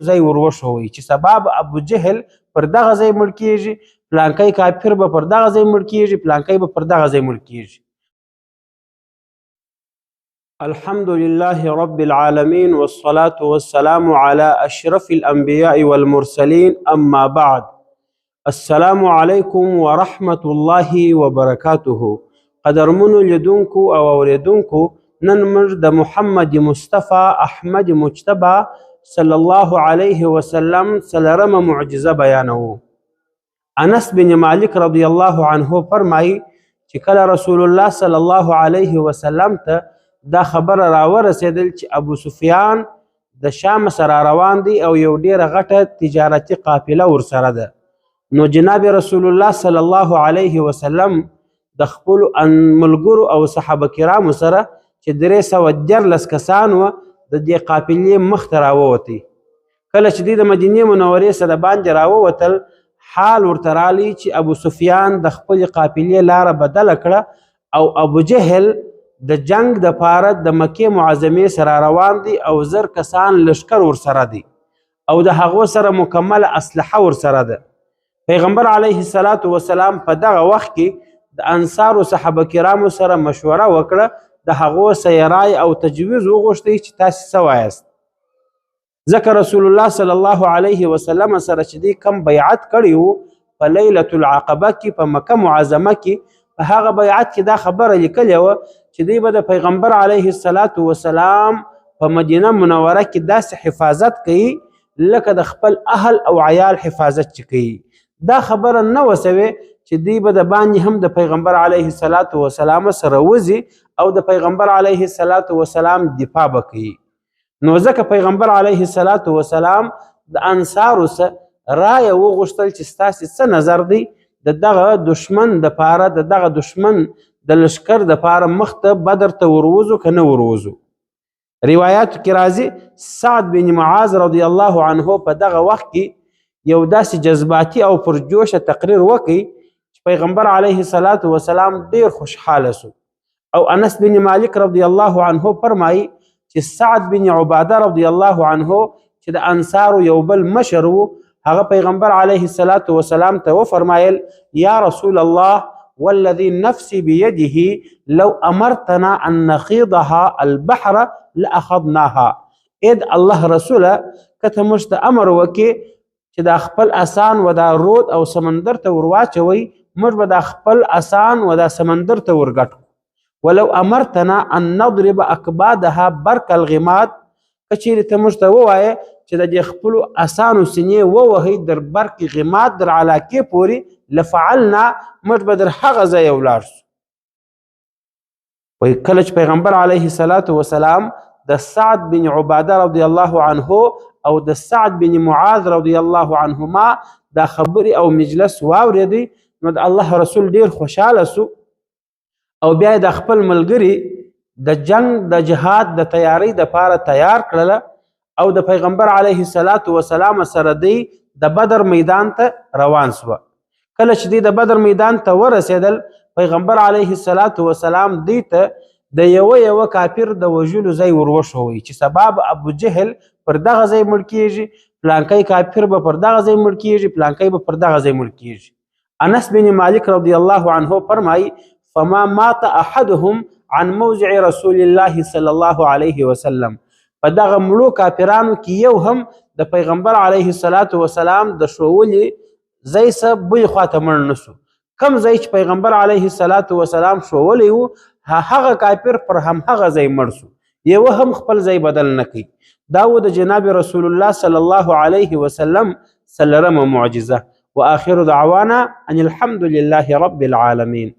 ځای ور وښوئ چې سبا به ابوجهل پر دغه ځای مړ کېږي، پلانکی کافر به پر دغه ځای مړ کېږي، پلانکی به پر دغه ځای مړ کېږي. الحمد لله رب العالمين والصلاة والسلام على أشرف الأنبياء والمرسلين أما بعد. السلام عليكم ورحمة الله وبركاته. قدرمنو لیدونکو او اوریدونکو، نن موږ د محمد مصطفی احمد مجتبی صلی الله علیه وسلم څلرمه معجزه بیانوو. انس بن مالک رضی الله عنه فرمایي چې کله رسول الله صلی الله علیه وسلم ته دا خبره راورسېدل چې ابو سفیان د شام سره روان دی او یو ډیره غټه تجارتي قافله ورسره ده، نو جناب رسول الله صلی الله علیه وسلم د خپلو ملګرو او صحابه کرامو سره چې 314 کسان وه د دې قافلې مخ ته راووتې. کله چې دوی د مدینې منورې سره باندې راووتل، حال ورته رالی چې ابو سفیان د خپلې قافلې لاره بدله کړه او ابو جهل د جنگ دپاره د مکې معظمې سره روان دي او 1000 کسان لشکر ورسره دي او د هغو سره مکمله اسلحه ورسره ده. پیغمبر علیه الصلاة والسلام په دغه وخت کې د انصارو صحابه کرامو سره مشوره وکړه، د هغو سیرای او تجویز وغوښتی چې تاسې څه وایاست. ځکه رسول الله صلی الله علیه وسلم سره چې دوی کم بیعت کړی و په لیلة العقبه کې په مکه معظمه کې، په هغه بیعت کې دا خبره لیکلې وه چې دوی به د پیغمبر علیه الصلاة والسلام په مدینه منوره کې داسې حفاظت کوي لکه د خپل اهل او عیال حفاظت چې کوي. دا خبره نه وه سوې چې دوی به د باندې هم د پیغمبر علیه الصلاة والسلام سره وځي او د پیغمبر علیه الصلاة والسلام دفاع به کوي. نو ځکه پیغمبر علیه الصلاة والسلام د انصارو سره رایه وغوښتل چې ستاسې څه نظر دی د دغه دشمن دپاره، د دغه دشمن د لشکر دپاره مخ ته بدر ته وروځو که نه وروځو. روایاتو کې راځي سعد بن معاذ رضی الله عنه په دغه وخت کې یو داسې جذباتي او پرجوشه تقریر وکړي چې پیغمبر علیه الصلاة والسلام ډیر خوشحاله سو. او انس بن مالک رضی الله عنه فرمایي چې سعد بن عباده رضی الله عنه چې د انصارو یو بل مشر و، هغه پیغمبر علیه الصلاة والسلام ته وفرمایل یا رسول الله والذي نفسي بيده لو امرتنا ان نخيضها البحر لاخذناها. اید الله رسوله کته موږ ته امر وکړي چې دا خپل اسان و دا رود او سمندر ته ورواچوئ، موږ به دا خپل اسان و دا سمندر ته ورګټو. ولو امرتنا ان نضرب اکبادها برق الغماد، که چیرې ته موږ ته ووایې چې د دې خپلو اسانو سینې ووهئ در برق غماد در علاقې پورې، لفعلنا، موږ به در هغه ځایه ولاړ سو. وایي کله چې پیغمبر علیه الصلاة والسلام د سعد بن عباده رضی الله عنه او د سعد بن معاذ رضی الله عنهما دا خبرې او مجلس واورېدی، نو د الله رسول ډیر خوشحاله سو او بیا د خپل ملګري د جنگ د جهاد د تیاری دپاره تیار کړله او د پیغمبر علیه الصلاة والسلام سره دی د بدر میدان ته روان سوه. کله چې دی د بدر میدان ته ورسېدل، پیغمبر علیه الصلاة والسلام دی ته د یوه کافر د وژلو ځای ور وښوئ چې سبا به ابوجهل پر دغه ځای مړ کېږي، پلانکی کافر به پر دغه ځای مړ کېږي، پلانکی به پر دغه ځای مړ کېږي. انس بن مالک رضی الله عنه فرمایي فما مات احدهم عن موضع رسول الله صلی الله علیه وسلم. په دغه مړو کافرانو کې یو هم د پیغمبر علیه الصلاة والسلام د ښوولي ځای څه بلې خواته مړ نه سو. کم ځای چې پیغمبر علیه الصلاة والسلام ښوولی و هغه کافر پر همهغه ځای مړ سو، یوه هم خپل ځای بدل نه کوي. دا و د جناب رسول الله صلی الله علیه وسلم څلرمه معجزه. واخر دعوانا ان الحمد لله رب العالمين.